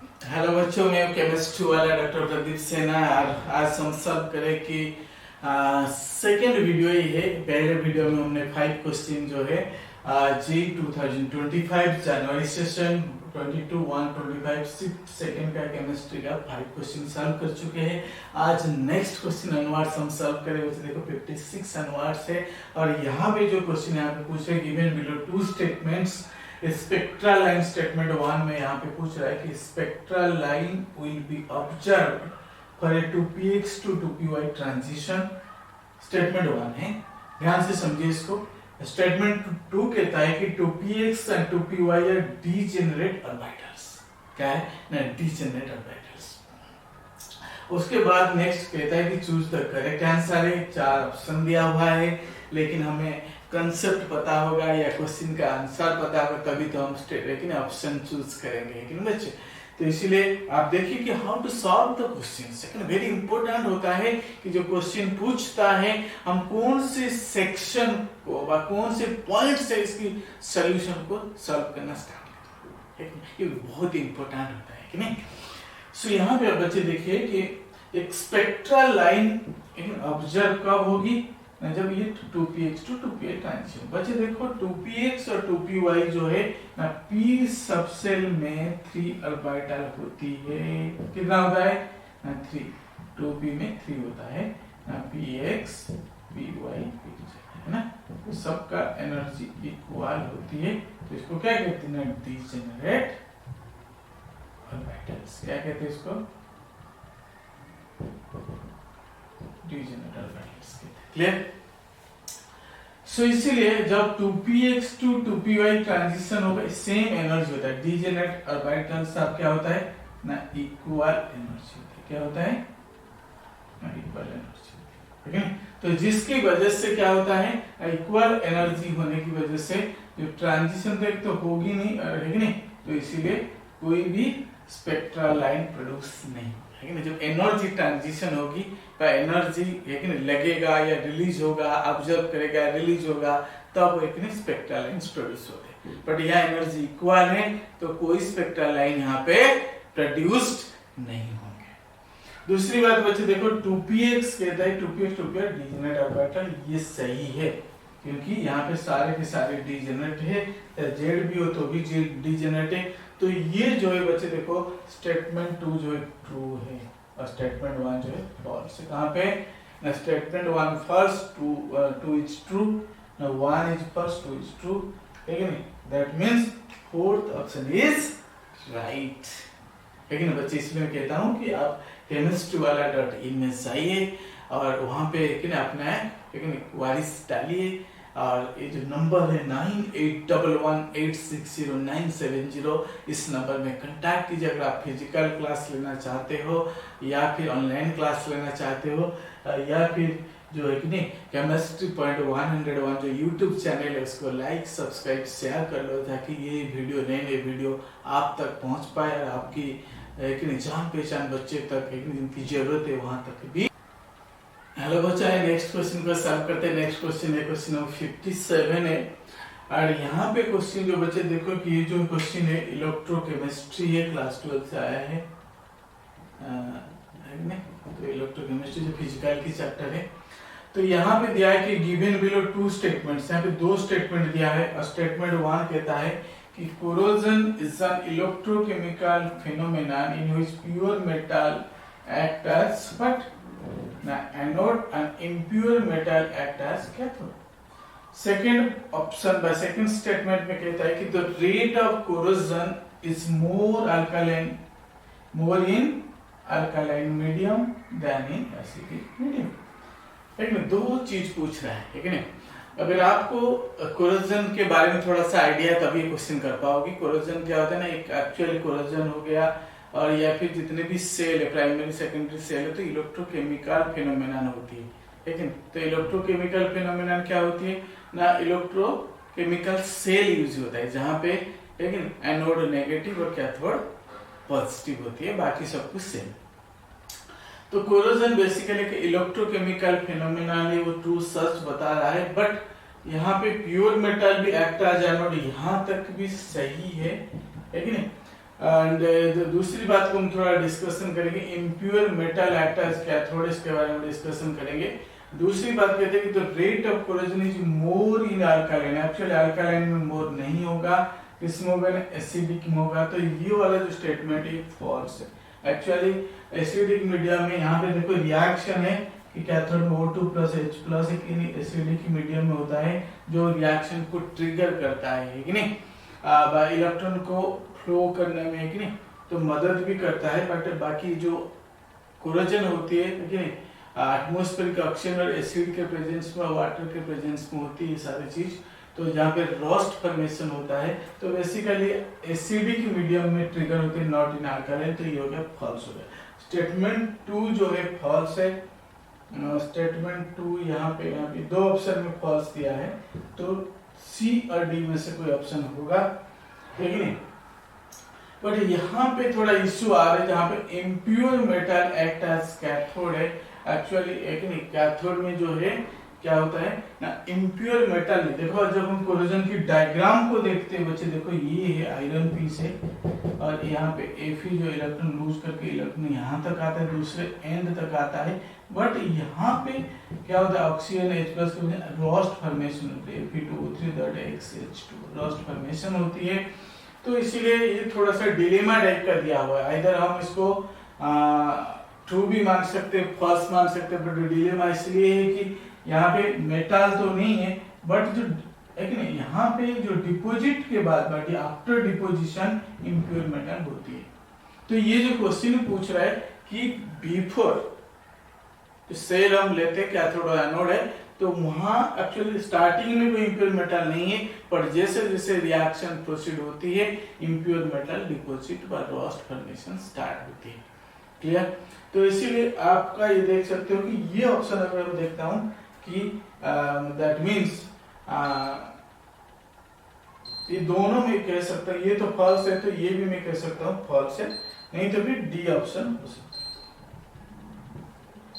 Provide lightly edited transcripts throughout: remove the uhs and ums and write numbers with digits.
Hello बच्चों, मैं chemistry वाला डॉक्टर प्रदीप सेना। और आज हम सब करें कि सेकेंड वीडियो ही है। पहले वीडियो में हमने 5 क्वेश्चन जो है जी 2025 जनवरी सेशन 22-1-25 सेकेंड का केमिस्ट्री का 5 क्वेश्चन सॉल्व कर चुके हैं। आज नेक्स्ट क्वेश्चन अनवार्ड्स हम सॉल्व करेंगे। देखो 56 अनवार्ड्स है और यहाँ पे जो क्वेश्चन यहाँ पे पूछे given below 2 statements. Spectral line statement 1 में यहाँ पे पूछ रहा है कि spectral line will be observed for a 2px to 2py transition. Statement 1 है, ध्यान से समझिए इसको। स्टेटमेंट 2 कहता है कि 2px and 2py are degenerate orbitals. क्या है ना, डीजेनरेट ऑर्बिटल्स। उसके बाद नेक्स्ट कहता है कि चूज द करेक्ट आंसर है। 4 ऑप्शन दिया हुआ है, लेकिन हमें कंसेप्ट पता होगा या क्वेश्चन का आंसर पता होगा तभी तो हम लेकिन ऑप्शन चूज करेंगे, लेकिन बच्चे तो इसीलिए आप देखिए कि how to solve the question. Second very important होता है कि जो क्वेश्चन पूछता है हम कौन से सेक्शन को व कौन से पॉइंट से इसकी सॉल्यूशन को सॉल्व करना स्टार्ट करें, ये बहुत इंपॉर्टेंट होता है कि नहीं। सो यहाँ पे बच्चे देखिए कि एक स्पेक्ट्रल लाइन ऑब्जर्व कब होगी, जब ये 2px to 2py ट्रांजिशन। बच्चे देखो 2px और 2py जो है ना p सबसेल में 3 ऑर्बिटल होती है। कितना होता है ना 3, 2p में 3 होता है ना, px py है ना, तो सबका एनर्जी इक्वल होती है। तो इसको क्या कहते हैं ना, डीजेनरेट ऑर्बिटल्स। क्या कहते हैं इसको, डीजेनरेट ऑर्बिटल्स कहते हैं। क्लियर। सो इसीलिए जब 2px to 2py ट्रांजिशन होगा सेम एनर्जी होता है। डीजेनरेट ऑर्बिटल्स अब क्या होता है ना, इक्वल एनर्जी होता है। क्या होता है ना, इक्वल एनर्जी होती है। तो जिसकी वजह से क्या होता है, इक्वल एनर्जी होने की वजह से जो ट्रांजिशन तो एक तो होगी नहीं, है कि नहीं, तो इसीलिए कोई भी स्पेक्ट्रल लाइन प्रोड्यूस नहीं है कि नहीं। जब एनर्जी ट्रांजिशन होगी तो एनर्जी एक लगेगा या रिलीज होगा, ऑब्जर्व करेगा, रिलीज होगा, तब एक स्पेक्ट्रल लाइंस प्रोड्यूस होते हैं। बट यहाँ एनर्जी इक्वल है तो कोई स्पेक्ट्रल लाइन यहाँ पे प्रोड्यूस्ड नहीं होंगे। दूसरी बात बच्चे देखो 2px कहता है 2px 2py डीजेनरेट ऑर्बिटल, ये सही है क्योंकि यहाँ पे सारे के सारे डीजेनरेट है, जेड भी हो तो भी डीजेनरेट है। तो ये जो है बच्चे देखो स्टेटमेंट 2 जो है ट्रू है और स्टेटमेंट 1 जो है फॉल्स है। कहाँ पे ना, स्टेटमेंट 1 फर्स्ट 2 इज ट्रू, ना 1 इज फर्स्ट 2 इज ट्रू, है कि नहीं। That means fourth option is right, है कि नहीं बच्चे। इसलिए मैं कहता हूँ कि आप केमिस्ट्री वाला .in में जाइए और वहाँ पे कि ना अपना क्वेरीज डालिए और ये जो नंबर है 9811860970, इस नंबर में कांटेक्ट कीजिए अगर आप फिजिकल क्लास लेना चाहते हो या फिर ऑनलाइन क्लास लेना चाहते हो, या फिर जो है कि नहीं केमिस्ट्री पॉइंट 101 जो यूट्यूब चैनल है उसको लाइक सब्सक्राइब शेयर कर लो ताकि ये वीडियो नए वीडियो आप तक पहुंच पाए और आपकी कि नहीं जान पहचान बच्चे तक जिनकी जरूरत है वहां तक भी। हेलो बच्चा, नेक्स्ट क्वेश्चन को सॉल्व करते हैं। नेक्स्ट क्वेश्चन है क्वेश्चन नंबर 57 है और यहाँ पे क्वेश्चन जो बच्चे देखो कि ये जो क्वेश्चन है इलेक्ट्रोकेमिस्ट्री है, क्लास 12 से आया है तो इलेक्ट्रोकेमिस्ट्री जो फिजिकल की चैप्टर है। तो यहाँ पे दिया है कि गिवन बिलो 2 स्टेटमेंट्स, यहाँ पे 2 स्टेटमेंट दिया है और स्टेटमेंट 1 कहता है कि corrosion is an electrochemical phenomenon in which pure metal act as what ना anode and impure metal act as cathode. Second option by second statement में कहता है कि the rate of corrosion is more in alkaline medium than in acidic medium. लेकिन 2 चीज पूछ रहा है कि नहीं। अगर आपको कोरोजन के बारे में थोड़ा सा आइडिया है तभी क्वेश्चन कर पाओगे। कोरोजन क्या होता है ना, एक एक्चुअल कोरोजन हो गया और या फिर जितने भी सेल है प्राइमरी सेकेंडरी सेल है तो इलेक्ट्रोकेमिकल फिनोमेनन होती है, लेकिन तो इलेक्ट्रोकेमिकल फिनोमेनन क्या होती है ना, इलेक्ट्रोकेमिकल सेल यूज होता है जहाँ पे लेकिन एनोड नेगेटिव और कैथोड पॉजिटिव होती है, बाकी सब कुछ सेम। तो कोरोजन बेसिकली इलेक्ट्रोकेमिकल फिनोमेनन है, वो ट्रू सच बता रहा है। बट यहाँ पे प्योर मेटल भी एक्ट एज एनोड, यहाँ तक भी सही है कि नहीं। एंड दूसरी बात को हम थोड़ा डिस्कशन करेंगे, impure metal act as cathode, इसके बारे में डिस्कशन करेंगे। दूसरी बात कहते हैं कि the rate of corrosion is more in alkaline, actually alkaline में मोर नहीं होगा, किसमें होगा ना एसिडिक में होगा। तो ये वाला जो स्टेटमेंट है फॉल्स है। एक्चुअली एसिडिक मीडियम में यहाँ पे देखो रिएक्शन है कि कैथोड में O2 प्लस H प्लस एक एसिडिक मीडियम में होता है जो रिएक्शन को ट्रिगर करता है कि नहीं, इलेक्ट्रॉन को फ्लो करने में है कि नहीं, तो मदद भी करता है। बट बाकी जो कोरोजन होती है कि नहीं, एटमॉस्फेरिक ऑक्सीजन और एसिड के प्रेजेंस में, वाटर के प्रेजेंस में होती है ये सारी चीज। तो जहाँ पे रोस्ट फॉर्मेशन होता है तो बेसिकली एसिडिक मीडियम में ट्रिगर होती है, नॉट इन अल्कालाइन। तो ये हो गया फॉल्स हो गया। स्टेटमेंट 2 जो है फॉल्स है। स्टेटमेंट 2 यहाँ पे दो ऑप्शन में फॉल्स दिया है, तो सी और डी में से कोई ऑप्शन होगा, है कि नहीं। बट यहाँ पे थोड़ा इश्यू आ रहा है जहाँ पे impure metal act as cathode है। एक्चुअली एक नहीं, कैथोड में जो है क्या होता है ना, इम्प्योर मेटल। देखो जब हम कोरोजन की डायग्राम को देखते हैं बच्चे, देखो ये है आयरन पीस है और यहाँ पे Fe जो इलेक्ट्रॉन लूज करके इलेक्ट्रॉन यहाँ तक आता है, दूसरे एंड तक आता है। बट यहाँ पे क्या होता है, ऑक्सीजन H प्लस की रोस्ट फॉर्मेशन होती है, Fe2O3 रोस्ट फॉर्मेशन होती है। तो इसीलिए ये थोड़ा सा डिलेमा टाइप का दिया हुआ है, इधर हम इसको ट्रू भी मान सकते हैं, फॉल्स मान सकते हैं। बट डिलेमा इसलिए है कि यहाँ पे मेटल तो नहीं है, बट जो एक नहीं, यहाँ पे जो डिपोजिट के बाद बाकी आफ्टर डिपोजिशन इम्प्योर मेटल होती है। तो ये जो क्वेश्चन पूछ रहा है कि बिफोर सेल हम लेते कैथोड और एनोड है, तो वहां एक्चुअली स्टार्टिंग में कोई इम्प्योर मेटल नहीं है, पर जैसे जैसे रिएक्शन प्रोसीड होती है इम्प्योर मेटल डिपोजिट व रोस्ट फॉर्मेशन स्टार्ट होती है। क्लियर। तो इसीलिए आपका ये देख सकते हो कि ये ऑप्शन अगर मैं देखता हूं कि दैट मीन्स ये दोनों में कह सकता हूं, ये तो फॉल्स है, तो ये भी मैं कह सकता हूं फॉल्स है, नहीं तो फिर डी ऑप्शन हो सकता है।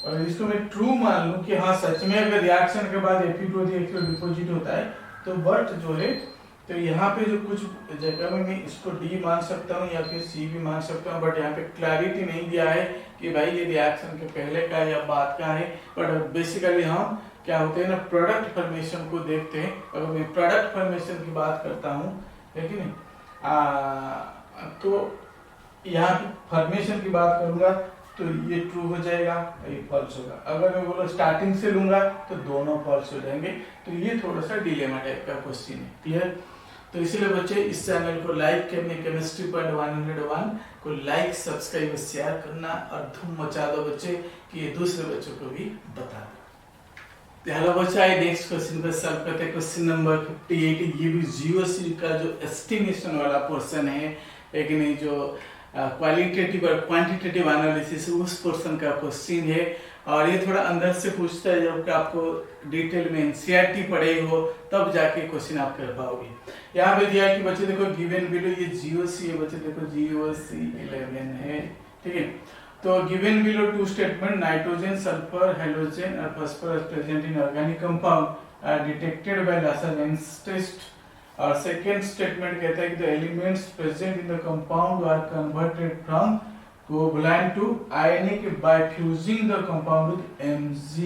और इसको मैं ट्रू मान लूं कि हाँ सच में अगर रिएक्शन के बाद Fe2O3 डिपोजिट होता है, तो बट जो है, तो यहाँ पे जो कुछ जगह में मैं इसको डी मान सकता हूँ या फिर सी भी मान सकता हूँ। बट यहाँ पे क्लैरिटी नहीं दिया है कि भाई ये रिएक्शन के पहले का या बाद का है। बट बेसिकली हम क्या होते हैं ना, प्रोडक्ट फॉर्मेशन को देखते हैं। अगर मैं प्रोडक्ट फॉर्मेशन की बात करता हूँ, है कि नहीं, तो यहाँ पे फॉर्मेशन की बात करूंगा तो ये ट्रू हो जाएगा, ये फॉल्स होगा। अगर मैं बोलो स्टार्टिंग से लूंगा तो दोनों फॉल्स हो जाएंगे। तो ये थोड़ा सा डिलेमा टाइप का क्वेश्चन है। क्लियर। तो इसीलिए बच्चे इस चैनल को लाइक करने, केमिस्ट्री पॉइंट 101 को लाइक, सब्सक्राइब, शेयर करना और धूम मचा दो बच्चे कि ये दूसरे बच्चों को भी बता दो। हेलो बच्चा, नेक्स्ट क्वेश्चन को सॉल्व करते हैं। Question number 58। ये भी जीओसी का जो एस्टिमेशन वाला पोर्शन है, लेकिन नहीं जो क्वालिटेटिव और क्वांटिटेटिव एनालिसिस उस पोर्शन का क्वेश्चन है। और ये थोड़ा अंदर से पूछता है, जब आपको डिटेल में एनसीईआरटी पढ़े हो तब जाके क्वेश्चन आप कर पाओगे। यहाँ पे दिया है कि बच्चे देखो गिवन बिलो, ये जीओसी है बच्चे, देखो जीओसी 11 है, ठीक है। तो given below two statement, nitrogen, sulphur, halogen और phosphorus present in organic compound are detected by Lassaigne's test. और सेकेंड स्टेटमेंट कहता है कि the elements present in the compound are converted from covalent to ionic by fusing the compound with Mg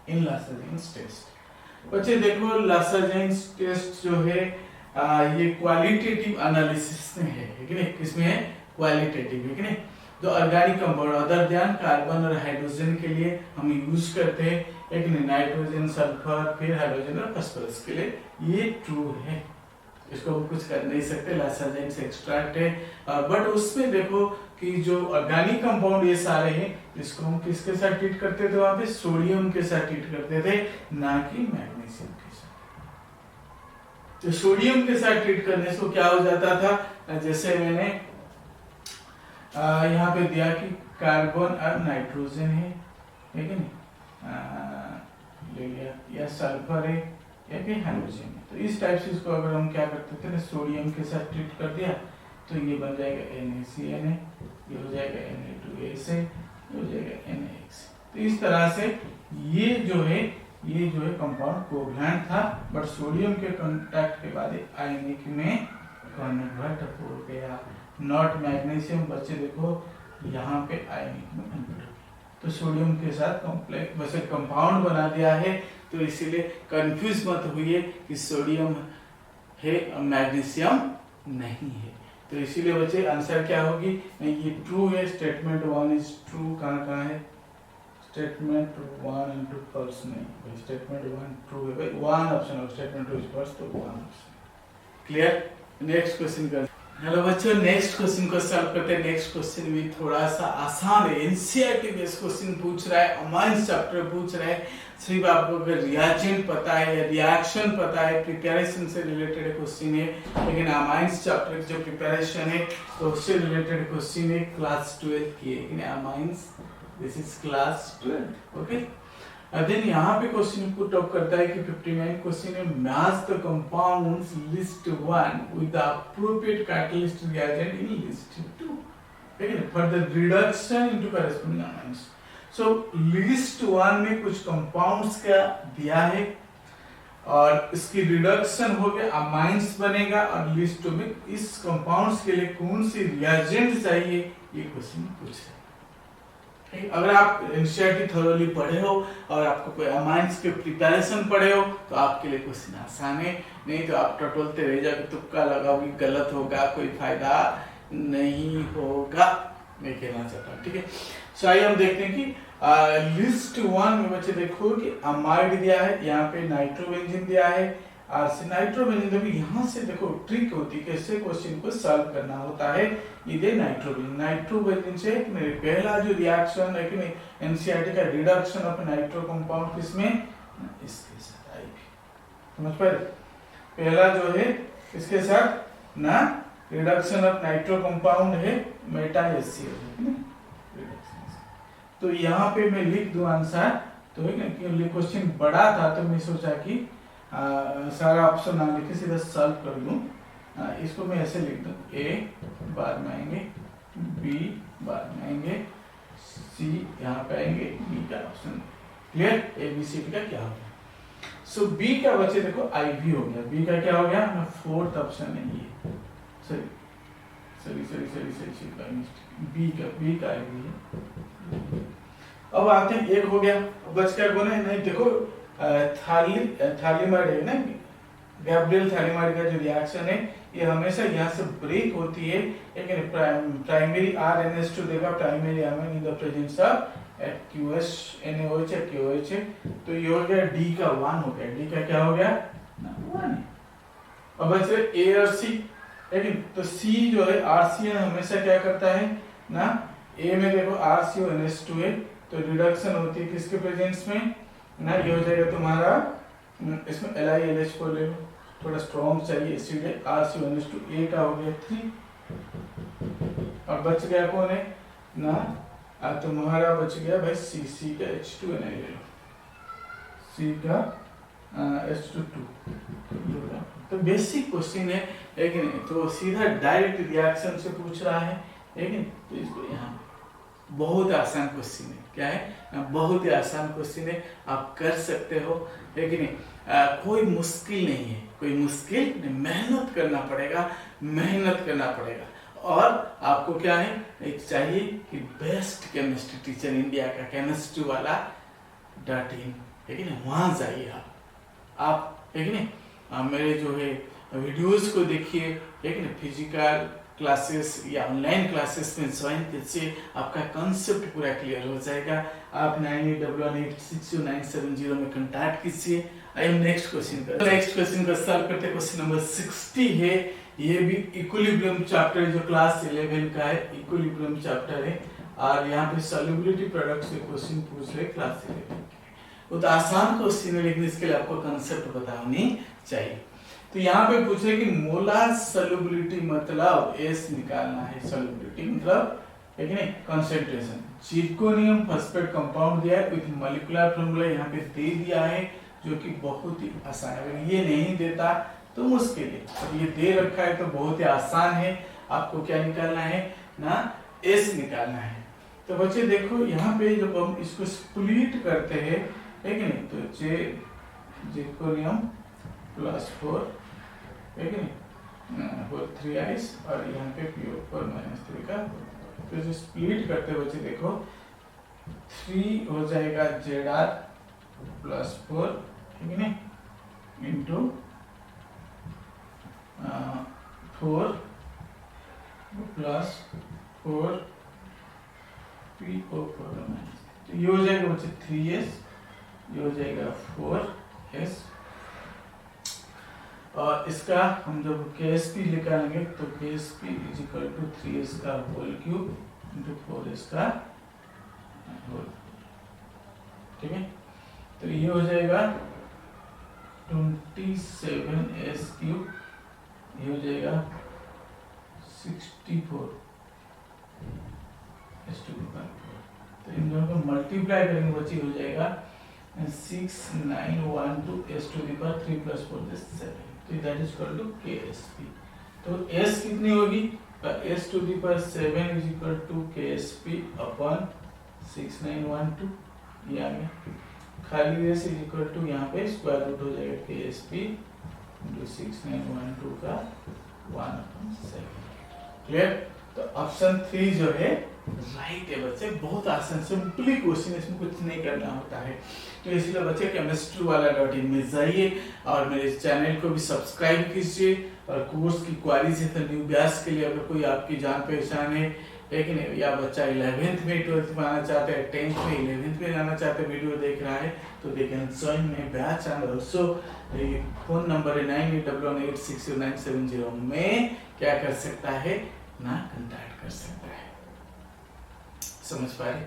in Lassaigne's test. बच्चे देखो लासरजेंस test जो है ये qualitative analysis में है कि नहीं, किसमें है, क्वालिटेटिव है कि नहीं। जो organic compound other than carbon और हाइड्रोजन के लिए हम यूज करते हैं, एक नाइट्रोजन, सल्फर, फिर हाइड्रोजन और फास्फोरस के लिए ये ट्रू है, इसको हम कुछ कर नहीं सकते, लासरजेन से एक्सट्रैक्ट है। बट उसमें देखो कि जो ऑर्गेनिक कंपाउंड ये सारे हैं, इसको हम किसके साथ ट्रीट करते थे, वहां पे सोडियम के साथ ट्रीट करते थे, ना कि मैग्नीशियम के साथ। तो सोडियम के साथ ट्रीट करने से क्या हो जाता था, जैसे मैंने यहाँ पे दिया कि कार्बन और नाइट्रोजन है, ठीक है ना, ले लिया, या सल्फर है या फिर हाइड्रोजन है। तो इस टाइप से इसको अगर हम क्या करते थे ना, सोडियम के साथ ट्रीट कर दिया तो ये बन जाएगा NaCN, ये हो जाएगा Na2S, ये हो जाएगा NaX। तो इस तरह से ये जो है कंपाउंड कोवैलेंट था, बट सोडियम के कांटेक्ट के बाद आयनिक में कन्वर्ट हो गया। नॉट मैग्नीशियम, बच्चे देखो यहाँ पे आयनिक में कन्वर्ट हो, तो सोडियम के साथ कॉम्प्लेक्स वैसे कंपाउंड बना दिया है, तो इसीलिए कंफ्यूज मत हुई कि सोडियम है मैग्नीशियम नहीं है। तो इसीलिए बच्चे आंसर क्या होगी, नहीं ये ट्रू है, स्टेटमेंट 1 इज ट्रू, कहाँ है स्टेटमेंट 1 इनटू फॉल्स नहीं भाई, स्टेटमेंट 1 ट्रू है भाई, 1 ऑप्शन और स्टेटमेंट 2 इज फॉल्स, तो 1 ऑप्शन क्लियर। नेक्स्ट क्वेश्चन कर। हेलो बच्चों, नेक्स्ट क्वेश्चन को सॉल्व करते हैं। नेक्स्ट क्वेश्चन भी थोड़ा सा आसान है, एनसीईआरटी बेस्ड क्वेश्चन पूछ रहा है, अमाइंस चैप्टर पूछ रहा है। सिर्फ आपको अगर रिएजेंट पता है या रिएक्शन पता है, प्रिपरेशन से रिलेटेड क्वेश्चन है, लेकिन अमाइंस चैप्टर की जो प्रिपरेशन है तो उससे रिलेटेड क्वेश्चन है, क्लास 12 की है, in amines, this is class 12, okay. Then यहाँ पे क्वेश्चन पुट अप करता है कि 59 क्वेश्चन है, match the compounds list 1 with the appropriate catalyst reagent in list 2, ठीक है, for the reduction into corresponding amines. So list 1 में कुछ कंपाउंड्स का दिया है और इसकी रिडक्शन हो गया अमाइंस बनेगा, और लिस्ट 2 में इस कंपाउंड्स के लिए कौन सी रिएजेंट चाहिए, ये क्वेश्चन पूछ रहा है। अगर आप एनसीईआरटी थोरोली पढ़े हो और आपको कोई अमाइंस के प्रिपरेशन पढ़े हो तो आपके लिए क्वेश्चन आसान है, नहीं तो आप टटोलते रह जाओगे, तुक्का लगाओगे, गलत होगा, कोई फायदा नहीं होगा, मैं कहना चाहता हूँ, ठीक है। सो आइए हम देखते हैं कि लिस्ट 1 में बच्चे देखो कि अमाइड दिया है, यहाँ पे नाइट्रोबेंजीन दिया है, आरसी नाइट्रोबेंजीन। देखो यहाँ से देखो ट्रिक होती है कैसे क्वेश्चन को सॉल्व करना होता है। ये दे नाइट्रोबेंजीन से पहला जो रिएक्शन है कि एनसीईआरटी का रिडक्शन ऑफ नाइट्रो कंपाउंड किसमें, इसके साथ आएगी, समझ पाए। पहला जो है इसके साथ ना रिडक्शन ऑफ नाइट्रो कंपाउंड है मेटा HCl, तो यहाँ पे मैं लिख दूं आंसर, तो है ना कि क्वेश्चन बड़ा था तो मैं सोचा कि सारा ऑप्शन ना लिखे सीधा सॉल्व कर लूं। इसको मैं ऐसे लिख दूं, ए बाद में आएंगे, बी बाद में आएंगे, सी यहाँ पे आएंगे, बी का option clear, A B C का क्या हो गया। सो बी का बच्चे देखो IV हो गया, बी का क्या हो गया, फोर्थ ऑप्शन है ये, सॉरी बी का IV है। अब आते हैं, एक हो गया, बच क्या कौन है, नहीं देखो थालीमाइड है ना, गैब्रियल थालीमाइड का जो रिएक्शन है ये हमेशा यहाँ से ब्रेक होती है, लेकिन प्राइमरी RNH2 देगा primary amine in the presence of QH NaOH या KOH, तो ये हो गया D का 1 हो गया, D का क्या हो गया 1। अब बच रहे A और C, लेकिन तो C जो है RCN हमेशा क्या करता है ना, A में देखो RCONH2 है तो रिडक्शन होती है किसके प्रेजेंस में ना, ये हो जाएगा तुम्हारा, इसमें LiLH4 ले लो, थोड़ा स्ट्रॉन्ग चाहिए एसिड है, RCONH2 A का हो गया 3, और बच गया कौन है ना, तुम्हारा बच गया भाई C का H2 ले लो, C का H2 तो बेसिक क्वेश्चन है, लेकिन तो सीधा डायरेक्ट रिएक्शन से पूछ रहा है, लेकिन तो इसको यहाँ बहुत आसान क्वेश्चन है, क्या है बहुत ही आसान क्वेश्चन है, आप कर सकते हो, लेकिन कोई मुश्किल नहीं है, कोई मुश्किल नहीं, मेहनत करना पड़ेगा। और आपको क्या है, एक चाहिए कि बेस्ट केमिस्ट्री टीचर इंडिया का केमिस्ट्री वाला .in, लेकिन वहां जाइए आप, लेकिन मेरे जो है वीडियोस को देखिए, लेकिन फिजिकल क्लासेस या ऑनलाइन क्लासेस में ज्वाइन कीजिए, आपका कॉन्सेप्ट पूरा क्लियर हो जाएगा। आप 9811860970 में कांटेक्ट कीजिए। आइए नेक्स्ट क्वेश्चन का सॉल्व करते हैं। क्वेश्चन नंबर 60 है, ये भी इक्विलिब्रियम चैप्टर जो क्लास 11 का है, इक्विलिब्रियम चैप्टर है, और यहाँ पे सॉल्युबिलिटी प्रोडक्ट्स के क्वेश्चन पूछ रहे क्लास 11 के। वो तो आसान क्वेश्चन है, लेकिन इसके लिए आपको कॉन्सेप्ट पता होनी चाहिए। तो यहाँ पे पूछ रहे कि मोलार सॉल्युबिलिटी मतलब एस निकालना है, सॉल्युबिलिटी मतलब है कि नहीं कंसंट्रेशन। जिरकोनियम फॉस्फेट कंपाउंड दिया है विद मॉलिक्यूलर फार्मूला यहाँ पे दे दिया है, जो कि बहुत ही आसान है। अगर ये नहीं देता तो मुश्किल है, और ये दे रखा है तो बहुत ही आसान है। आपको क्या निकालना है ना, एस निकालना है। तो बच्चे देखो यहाँ पे जब हम इसको स्प्लिट करते हैं, है कि नहीं, तो जिरकोनियम +4 है कि नहीं, होल 3i और यहाँ पे PO4 -3 का, तो जो स्प्लिट करते हुए बच्चे देखो 3 हो जाएगा ZR प्लस 4, ठीक है ना, इंटू 4 प्लस 4 PO4 माइनस, तो ये हो जाएगा बच्चे 3s, ये हो जाएगा 4s, और इसका हम जब KSP निकालेंगे तो KSP is equal to 3s का होल क्यूब इंटू 4s का होल, ठीक है, तो ये हो जाएगा 27s क्यूब, ये हो जाएगा 64 s²4, तो इन दोनों को मल्टीप्लाई करेंगे बच्चे हो जाएगा 6912 s³ 3 + 4 = 7, तो that is equal to KSP। तो s कितनी होगी, s⁷ is equal to KSP upon 6912, ये आ गया, खाली s इज इक्वल टू यहाँ पे स्क्वायर रूट हो जाएगा KSP इंटू 6912 का 1/7, क्लियर। तो ऑप्शन 3 जो है राइट है बच्चे, बहुत आसान सिंपली क्वेश्चन, इसमें कुछ नहीं करना होता है। तो इसलिए बच्चे chemistrywala.in में जाइए और मेरे चैनल को भी सब्सक्राइब कीजिए, और कोर्स की क्वारीज है तो न्यू बैच के लिए अगर कोई आपकी जान पहचान है, लेकिन या बच्चा 11th में 12th में आना चाहते हैं, 10th में 11th में जाना चाहते हैं, वीडियो देख रहा है तो they can join my batch and also phone number है 9811860970 में क्या कर सकता है ना, कांटेक्ट कर सकता है। समझ पा रहे?